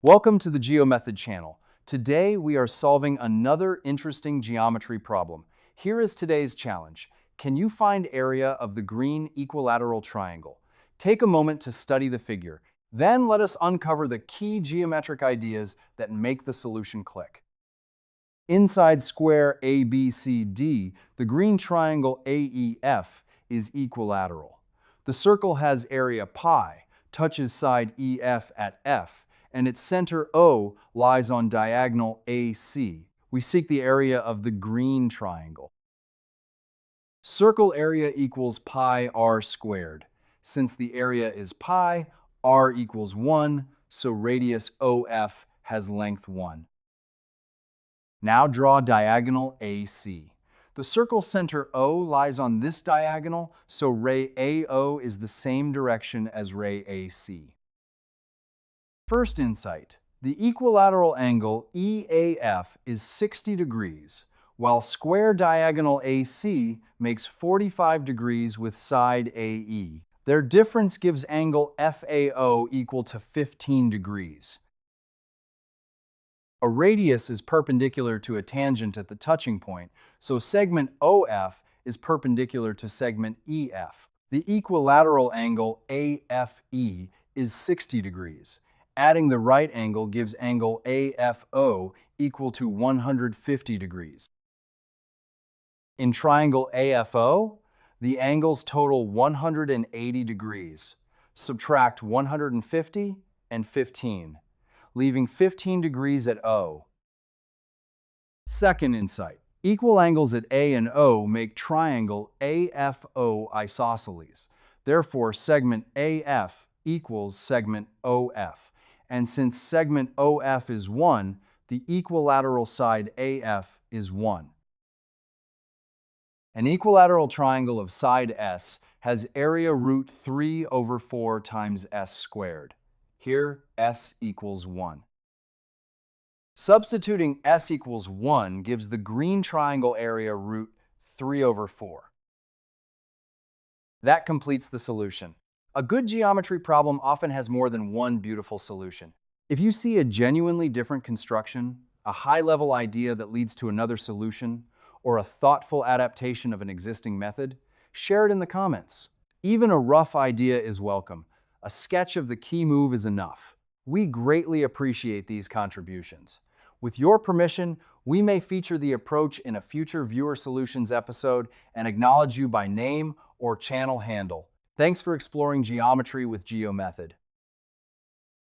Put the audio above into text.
Welcome to the GeoMethod channel. Today we are solving another interesting geometry problem. Here is today's challenge. Can you find area of the green equilateral triangle? Take a moment to study the figure. Then let us uncover the key geometric ideas that make the solution click. Inside square ABCD, the green triangle AEF is equilateral. The circle has area pi, touches side EF at F, and its center O lies on diagonal AC. We seek the area of the green triangle. Circle area equals pi r squared. Since the area is pi, r equals 1, so radius OF has length 1. Now draw diagonal AC. The circle center O lies on this diagonal, so ray AO is the same direction as ray AC. First insight, the equilateral angle EAF is 60 degrees, while square diagonal AC makes 45 degrees with side AE. Their difference gives angle FAO equal to 15 degrees. A radius is perpendicular to a tangent at the touching point, so segment OF is perpendicular to segment EF. The equilateral angle AFE is 60 degrees. Adding the right angle gives angle AFO equal to 150 degrees. In triangle AFO, the angles total 180 degrees. Subtract 150 and 15. Leaving 15 degrees at O. Second insight. Equal angles at A and O make triangle AFO isosceles. Therefore, segment AF equals segment OF. And since segment OF is 1, the equilateral side AF is 1. An equilateral triangle of side S has area root 3 over 4 times S squared. Here, S equals 1. Substituting S equals 1 gives the green triangle area root 3 over 4. That completes the solution. A good geometry problem often has more than one beautiful solution. If you see a genuinely different construction, a high-level idea that leads to another solution, or a thoughtful adaptation of an existing method, share it in the comments. Even a rough idea is welcome. A sketch of the key move is enough. We greatly appreciate these contributions. With your permission, we may feature the approach in a future Viewer Solutions episode and acknowledge you by name or channel handle. Thanks for exploring geometry with GeoMethod.